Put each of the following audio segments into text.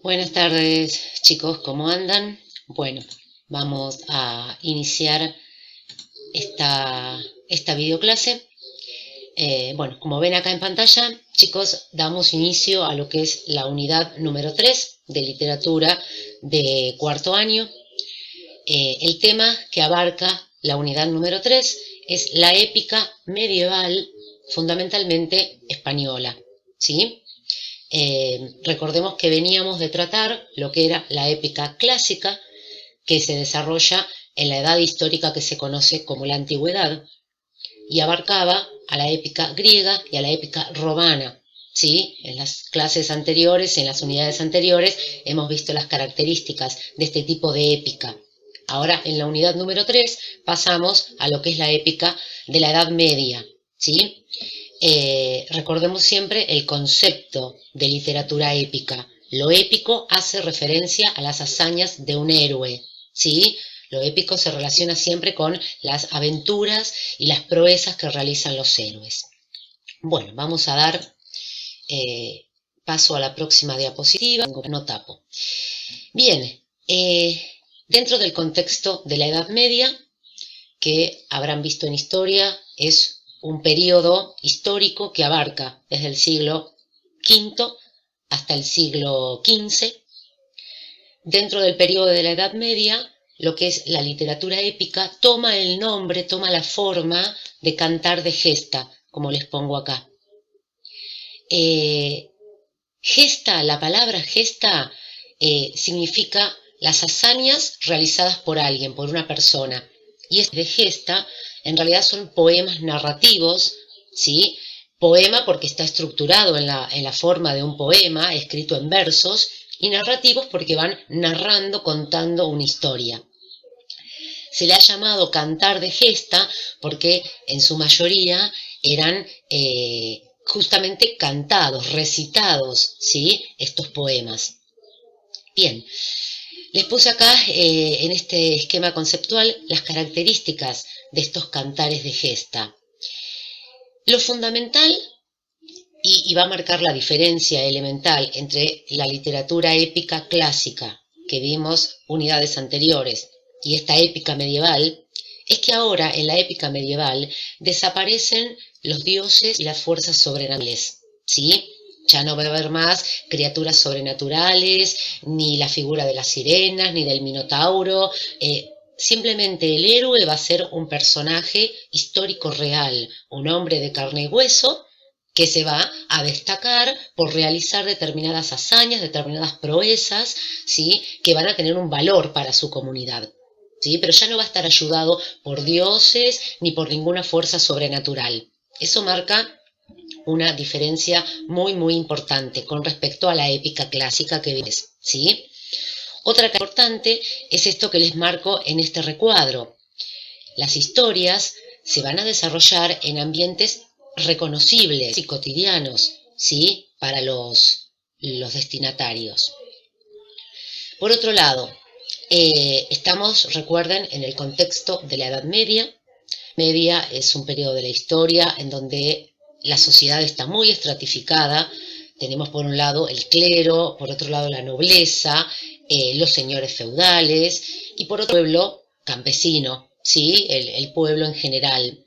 Buenas tardes, chicos, ¿cómo andan? Bueno, vamos a iniciar esta videoclase. Bueno, como ven acá en pantalla, chicos, damos inicio a lo que es la unidad número 3 de literatura de cuarto año. El tema que abarca la unidad número 3 es la épica medieval, fundamentalmente española, ¿sí? Recordemos que veníamos de tratar lo que era la épica clásica, que se desarrolla en la edad histórica que se conoce como la antigüedad, y abarcaba a la épica griega y a la épica romana. ¿Sí? En las clases anteriores, en las unidades anteriores, hemos visto las características de este tipo de épica. Ahora, en la unidad número 3, pasamos a lo que es la épica de la Edad Media. ¿Sí? Recordemos siempre el concepto de literatura épica. Lo épico hace referencia a las hazañas de un héroe, ¿sí? Lo épico se relaciona siempre con las aventuras y las proezas que realizan los héroes. Bueno, vamos a dar paso a la próxima diapositiva. No tapo. Bien, dentro del contexto de la Edad Media, que habrán visto en historia, es un periodo histórico que abarca desde el siglo V hasta el siglo XV. Dentro del periodo de la Edad Media, lo que es la literatura épica toma el nombre, toma la forma de cantar de gesta, como les pongo acá. Gesta, la palabra gesta significa las hazañas realizadas por alguien, por una persona. Y este de gesta, en realidad son poemas narrativos, ¿sí? Poema porque está estructurado en la forma de un poema, escrito en versos, y narrativos porque van narrando, contando una historia. Se le ha llamado cantar de gesta porque en su mayoría eran justamente cantados, recitados, ¿sí? Estos poemas. Bien, les puse acá en este esquema conceptual las características de estos cantares de gesta. Lo fundamental y va a marcar la diferencia elemental entre la literatura épica clásica que vimos unidades anteriores y esta épica medieval, es que ahora en la épica medieval desaparecen los dioses y las fuerzas sobrenaturales, ¿sí? Ya no va a haber más criaturas sobrenaturales, ni la figura de las sirenas, ni del minotauro. Simplemente el héroe va a ser un personaje histórico real, un hombre de carne y hueso, que se va a destacar por realizar determinadas hazañas, determinadas proezas, ¿sí? Que van a tener un valor para su comunidad. ¿Sí? Pero ya no va a estar ayudado por dioses ni por ninguna fuerza sobrenatural. Eso marca una diferencia muy, muy importante con respecto a la épica clásica que ves, ¿sí? Otra cosa importante es esto que les marco en este recuadro. Las historias se van a desarrollar en ambientes reconocibles y cotidianos, ¿sí? Para los destinatarios. Por otro lado, estamos, recuerden, en el contexto de la Edad Media. Media es un periodo de la historia en donde la sociedad está muy estratificada. Tenemos por un lado el clero, por otro lado la nobleza, los señores feudales y por otro pueblo campesino, ¿sí? El pueblo en general.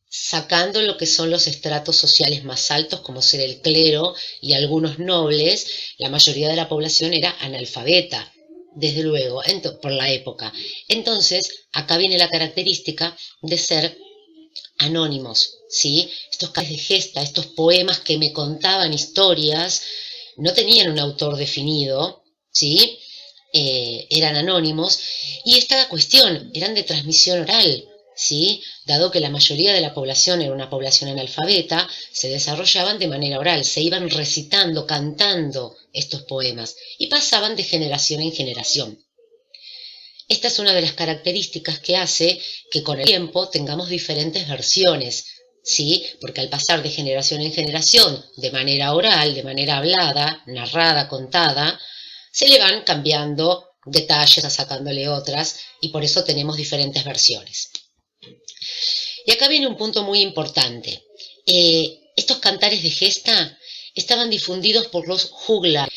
Sacando lo que son los estratos sociales más altos, como ser el clero y algunos nobles, la mayoría de la población era analfabeta, desde luego, por la época. Entonces, acá viene la característica de ser anónimos, ¿sí? Estos cantes de gesta, estos poemas que me contaban historias, no tenían un autor definido, ¿sí? Eran anónimos, y esta cuestión, eran de transmisión oral, ¿sí? Dado que la mayoría de la población era una población analfabeta, se desarrollaban de manera oral, se iban recitando, cantando estos poemas, y pasaban de generación en generación. Esta es una de las características que hace que con el tiempo tengamos diferentes versiones, ¿sí? Porque al pasar de generación en generación, de manera oral, de manera hablada, narrada, contada, se le van cambiando detalles, sacándole otras, y por eso tenemos diferentes versiones. Y acá viene un punto muy importante. Estos cantares de gesta estaban difundidos por los juglares.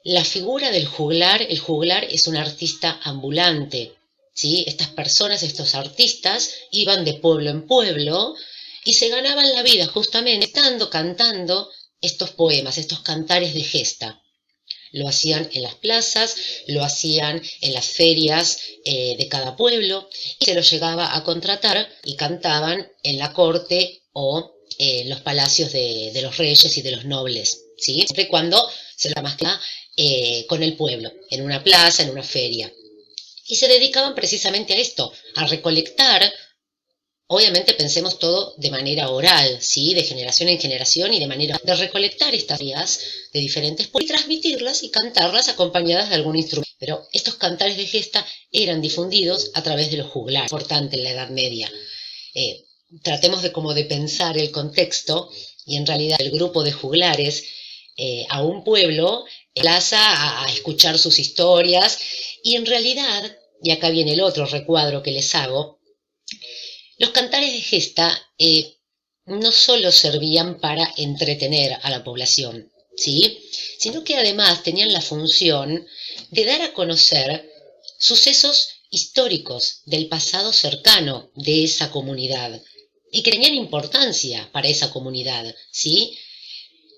La figura del juglar, el juglar es un artista ambulante, ¿sí? Estas personas, estos artistas, iban de pueblo en pueblo y se ganaban la vida justamente cantando estos poemas, estos cantares de gesta. Lo hacían en las plazas, lo hacían en las ferias de cada pueblo y se los llegaba a contratar y cantaban en la corte o en los palacios de los reyes y de los nobles, ¿sí? Siempre cuando se la mezclaba con el pueblo, en una plaza, en una feria. Y se dedicaban precisamente a esto, a recolectar. Obviamente pensemos todo de manera oral, ¿sí? De generación en generación y de manera de recolectar estas ideas de diferentes y transmitirlas y cantarlas acompañadas de algún instrumento. Pero estos cantares de gesta eran difundidos a través de los juglares, importante en la Edad Media. Tratemos de pensar el contexto y en realidad el grupo de juglares a un pueblo plaza a escuchar sus historias y en realidad, y acá viene el otro recuadro que les hago, los cantares de gesta no solo servían para entretener a la población, ¿sí? Sino que además tenían la función de dar a conocer sucesos históricos del pasado cercano de esa comunidad y que tenían importancia para esa comunidad, ¿sí?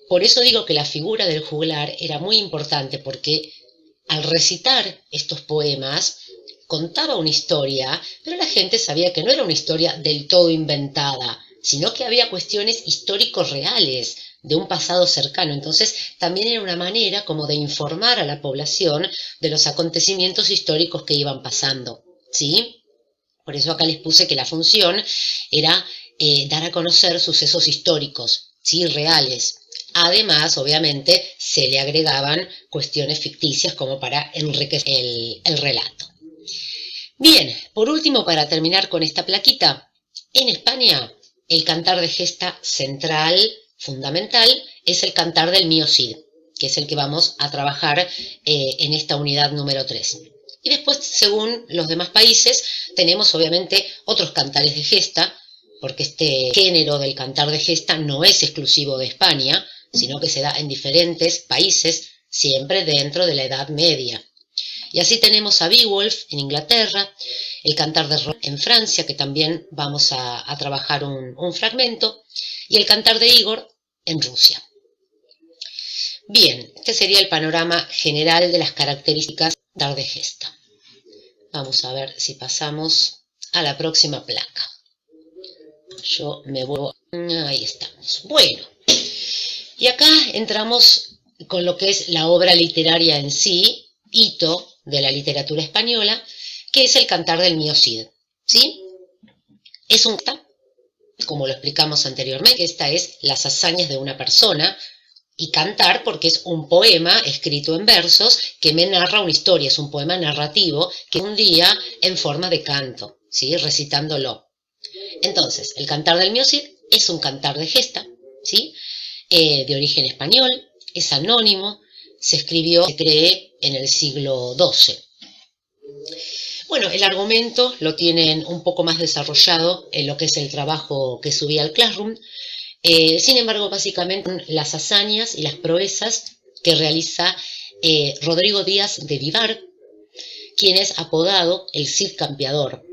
Por eso digo que la figura del juglar era muy importante porque al recitar estos poemas contaba una historia, pero la gente sabía que no era una historia del todo inventada, sino que había cuestiones históricos reales de un pasado cercano. Entonces también era una manera como de informar a la población de los acontecimientos históricos que iban pasando, ¿sí? Por eso acá les puse que la función era dar a conocer sucesos históricos, ¿sí? Reales. Además, obviamente, se le agregaban cuestiones ficticias como para enriquecer el relato. Bien, por último, para terminar con esta plaquita, en España el cantar de gesta central, fundamental, es el cantar del Mío Cid, que es el que vamos a trabajar en esta unidad número 3. Y después, según los demás países, tenemos obviamente otros cantares de gesta, porque este género del cantar de gesta no es exclusivo de España, sino que se da en diferentes países, siempre dentro de la Edad Media. Y así tenemos a Beowulf en Inglaterra, el cantar de Roland en Francia, que también vamos a trabajar un fragmento, y el cantar de Igor en Rusia. Bien, este sería el panorama general de las características del cantar de gesta. Vamos a ver si pasamos a la próxima placa. Yo me vuelvo... Ahí estamos. Bueno, y acá entramos con lo que es la obra literaria en sí, hito de la literatura española, que es el cantar del Mío Cid, ¿sí? Es un como lo explicamos anteriormente, esta es las hazañas de una persona, y cantar porque es un poema escrito en versos que me narra una historia, es un poema narrativo que un día en forma de canto, ¿sí? Recitándolo. Entonces, el cantar del Mío Cid es un cantar de gesta, ¿sí? De origen español, es anónimo, se cree, en el siglo XII. Bueno, el argumento lo tienen un poco más desarrollado en lo que es el trabajo que subí al Classroom. Sin embargo, básicamente las hazañas y las proezas que realiza Rodrigo Díaz de Vivar, quien es apodado el Cid Campeador.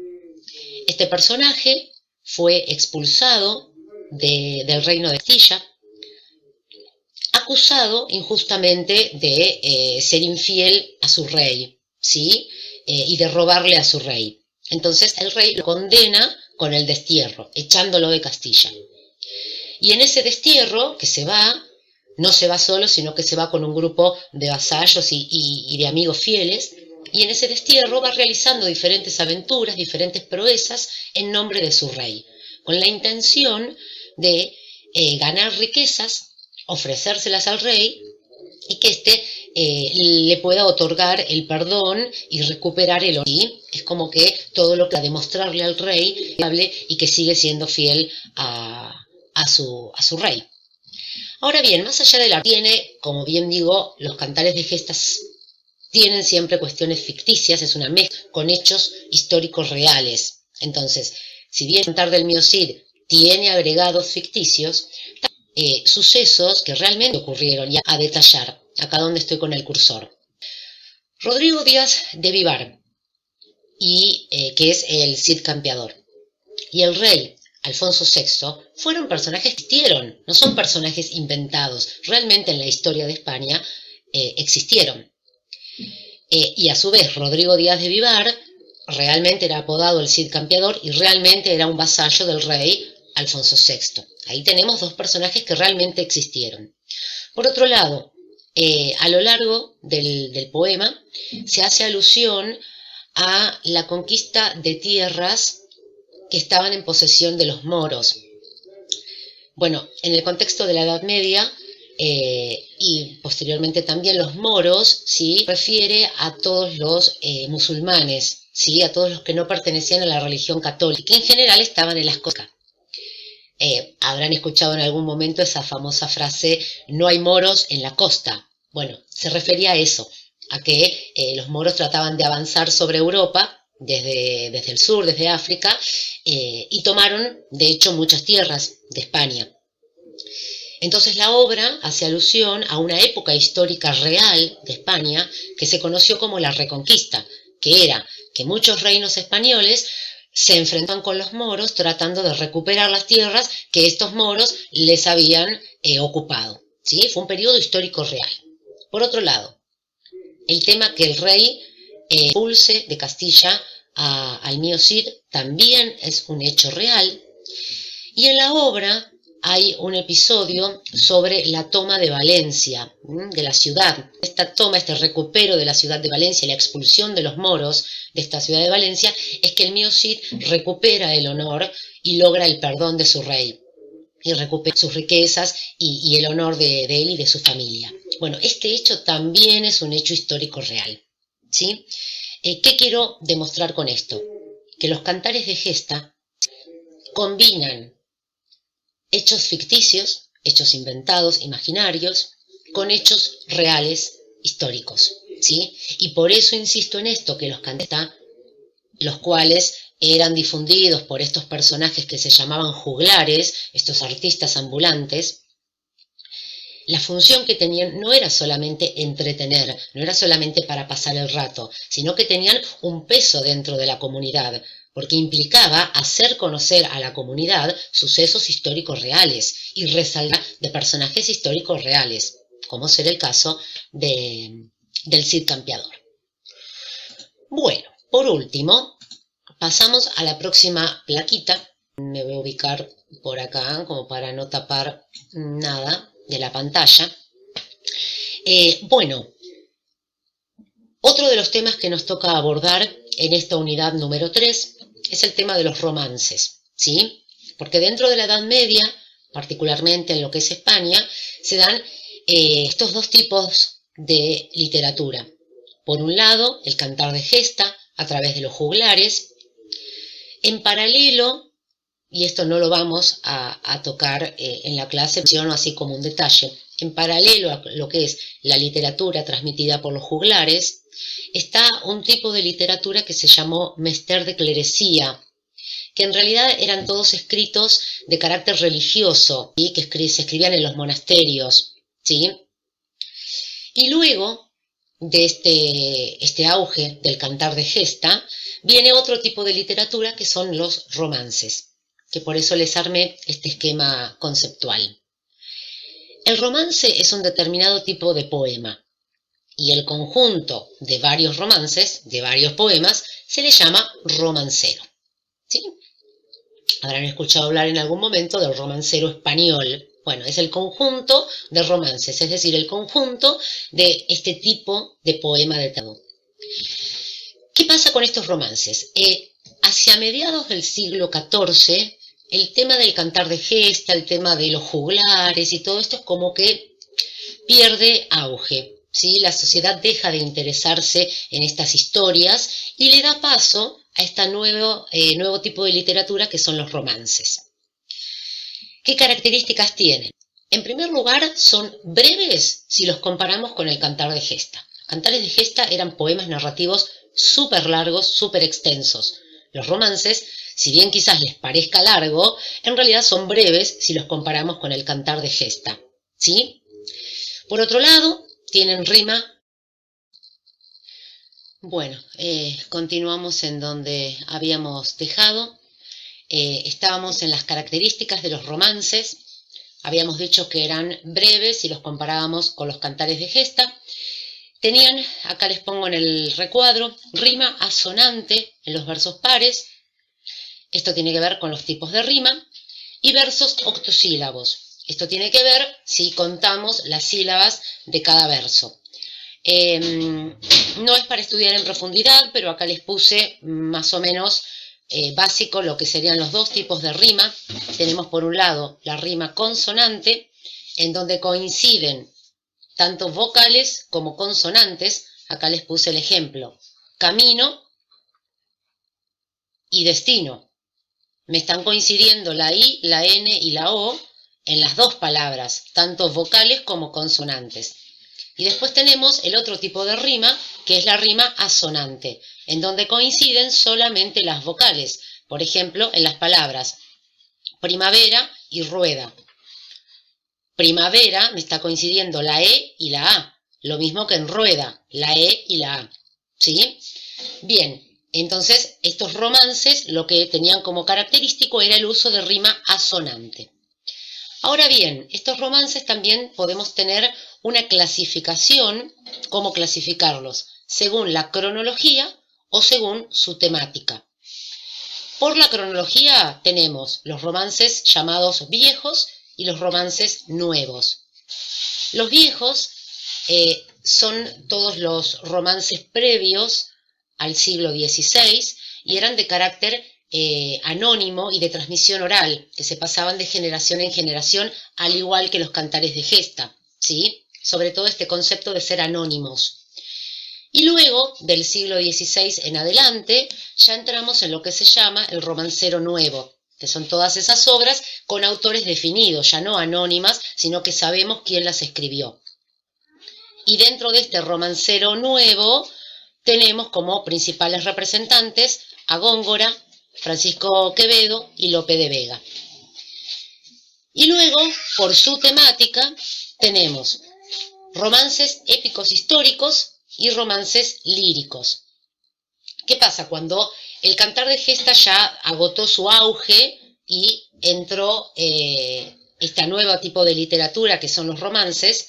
Este personaje fue expulsado del reino de Castilla, acusado injustamente de ser infiel a su rey, ¿sí? Y de robarle a su rey. Entonces el rey lo condena con el destierro, echándolo de Castilla. Y en ese destierro que se va, no se va solo, sino que se va con un grupo de vasallos y de amigos fieles, y en ese destierro va realizando diferentes aventuras, diferentes proezas en nombre de su rey, con la intención de ganar riquezas, ofrecérselas al rey y que éste le pueda otorgar el perdón y recuperar el honor. Es como que todo lo que va a demostrarle al rey y que sigue siendo fiel a su rey. Ahora bien, más allá de la tiene, como bien digo, los cantares de gestas tienen siempre cuestiones ficticias, es una mezcla con hechos históricos reales. Entonces, si bien el cantar del Mío Cid tiene agregados ficticios, sucesos que realmente ocurrieron y a detallar, acá donde estoy con el cursor. Rodrigo Díaz de Vivar, que es el Cid Campeador, y el rey Alfonso VI fueron personajes que existieron, no son personajes inventados, realmente en la historia de España existieron. Y a su vez Rodrigo Díaz de Vivar realmente era apodado el Cid Campeador y realmente era un vasallo del rey Alfonso VI. Ahí tenemos dos personajes que realmente existieron. Por otro lado, a lo largo del poema se hace alusión a la conquista de tierras que estaban en posesión de los moros. Bueno, en el contexto de la Edad Media y posteriormente también los moros, ¿sí?, refiere a todos los musulmanes, ¿sí?, a todos los que no pertenecían a la religión católica, que en general estaban en las costas. Habrán escuchado en algún momento esa famosa frase, no hay moros en la costa. Bueno, se refería a eso, a que los moros trataban de avanzar sobre Europa desde el sur, desde África, y tomaron, de hecho, muchas tierras de España. Entonces la obra hace alusión a una época histórica real de España que se conoció como la Reconquista, que era que muchos reinos españoles se enfrentaban con los moros tratando de recuperar las tierras que estos moros les habían ocupado. ¿Sí? Fue un periodo histórico real. Por otro lado, el tema que el rey expulse de Castilla al mío Cid también es un hecho real. Y en la obra hay un episodio sobre la toma de Valencia, de la ciudad. Esta toma, este recupero de la ciudad de Valencia, la expulsión de los moros de esta ciudad de Valencia, es que el mío Cid recupera el honor y logra el perdón de su rey. Y recupera sus riquezas y el honor de él y de su familia. Bueno, este hecho también es un hecho histórico real. ¿Sí? ¿Qué quiero demostrar con esto? Que los cantares de gesta combinan hechos ficticios, hechos inventados, imaginarios, con hechos reales, históricos, ¿sí? Y por eso insisto en esto, que los cantares, los cuales eran difundidos por estos personajes que se llamaban juglares, estos artistas ambulantes, la función que tenían no era solamente entretener, no era solamente para pasar el rato, sino que tenían un peso dentro de la comunidad, porque implicaba hacer conocer a la comunidad sucesos históricos reales y resaltar de personajes históricos reales, como será el caso del Cid Campeador. Bueno, por último, pasamos a la próxima plaquita. Me voy a ubicar por acá como para no tapar nada de la pantalla. Bueno, otro de los temas que nos toca abordar en esta unidad número 3 es el tema de los romances, ¿sí? Porque dentro de la Edad Media, particularmente en lo que es España, se dan estos dos tipos de literatura. Por un lado, el cantar de gesta a través de los juglares. En paralelo, y esto no lo vamos a tocar en la clase, menciono así como un detalle, en paralelo a lo que es la literatura transmitida por los juglares, está un tipo de literatura que se llamó mester de clerecía, que en realidad eran todos escritos de carácter religioso, ¿sí?, que se escribían en los monasterios, ¿sí? Y luego de este auge del cantar de gesta, viene otro tipo de literatura que son los romances, que por eso les armé este esquema conceptual. El romance es un determinado tipo de poema, y el conjunto de varios romances, de varios poemas, se le llama romancero. ¿Sí? Habrán escuchado hablar en algún momento del romancero español. Bueno, es el conjunto de romances, es decir, el conjunto de este tipo de poema de teatro. ¿Qué pasa con estos romances? Hacia mediados del siglo XIV, el tema del cantar de gesta, el tema de los juglares y todo esto es como que pierde auge. ¿Sí? La sociedad deja de interesarse en estas historias y le da paso a este nuevo tipo de literatura que son los romances. ¿Qué características tienen? En primer lugar, son breves si los comparamos con el cantar de gesta. Cantares de gesta eran poemas narrativos súper largos, súper extensos. Los romances Si bien quizás les parezca largo, en realidad son breves si los comparamos con el cantar de gesta, ¿sí? Por otro lado, tienen rima. Bueno, continuamos en donde habíamos dejado. Estábamos en las características de los romances. Habíamos dicho que eran breves si los comparábamos con los cantares de gesta. Tenían, acá les pongo en el recuadro, rima asonante en los versos pares. Esto tiene que ver con los tipos de rima. Y versos octosílabos. Esto tiene que ver si contamos las sílabas de cada verso. No es para estudiar en profundidad, pero acá les puse más o menos básico lo que serían los dos tipos de rima. Tenemos por un lado la rima consonante, en donde coinciden tanto vocales como consonantes. Acá les puse el ejemplo: camino y destino. Me están coincidiendo la I, la N y la O en las dos palabras, tanto vocales como consonantes. Y después tenemos el otro tipo de rima, que es la rima asonante, en donde coinciden solamente las vocales. Por ejemplo, en las palabras primavera y rueda. Primavera me está coincidiendo la E y la A, lo mismo que en rueda, la E y la A. ¿Sí? Bien, entonces estos romances lo que tenían como característico era el uso de rima asonante. Ahora bien, estos romances también podemos tener una clasificación. ¿Cómo clasificarlos? Según la cronología o según su temática. Por la cronología tenemos los romances llamados viejos y los romances nuevos. Los viejos son todos los romances previos al siglo XVI y eran de carácter anónimo y de transmisión oral, que se pasaban de generación en generación, al igual que los cantares de gesta, ¿sí? Sobre todo este concepto de ser anónimos. Y luego, del siglo XVI en adelante, ya entramos en lo que se llama el romancero nuevo, que son todas esas obras con autores definidos, ya no anónimas, sino que sabemos quién las escribió. Y dentro de este romancero nuevo tenemos como principales representantes a Góngora, Francisco Quevedo y Lope de Vega. Y luego, por su temática, tenemos romances épicos históricos y romances líricos. ¿Qué pasa? Cuando el cantar de gesta ya agotó su auge y entró este nuevo tipo de literatura que son los romances,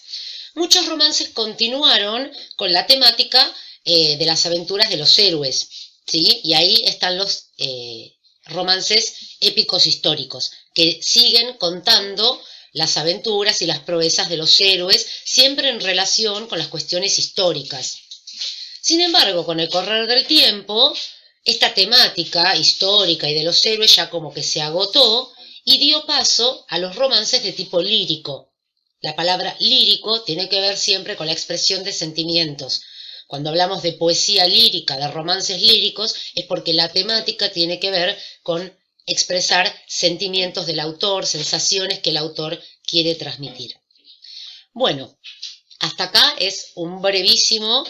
muchos romances continuaron con la temática de las aventuras de los héroes, ¿sí? Y ahí están los romances épicos históricos, que siguen contando las aventuras y las proezas de los héroes, siempre en relación con las cuestiones históricas. Sin embargo, con el correr del tiempo, esta temática histórica y de los héroes ya como que se agotó y dio paso a los romances de tipo lírico. La palabra lírico tiene que ver siempre con la expresión de sentimientos. Cuando hablamos de poesía lírica, de romances líricos, es porque la temática tiene que ver con expresar sentimientos del autor, sensaciones que el autor quiere transmitir. Bueno, hasta acá es un brevísimo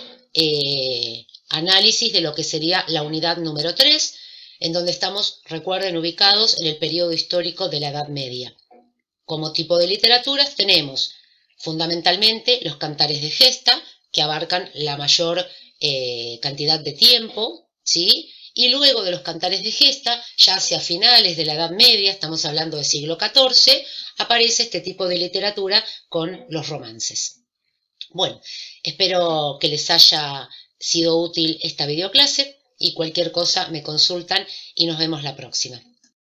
análisis de lo que sería la unidad número 3, en donde estamos, recuerden, ubicados en el periodo histórico de la Edad Media. Como tipo de literaturas tenemos fundamentalmente los cantares de gesta, que abarcan la mayor cantidad de tiempo, ¿sí? Y luego de los cantares de gesta, ya hacia finales de la Edad Media, estamos hablando del siglo XIV, aparece este tipo de literatura con los romances. Bueno, espero que les haya sido útil esta videoclase y cualquier cosa me consultan y nos vemos la próxima.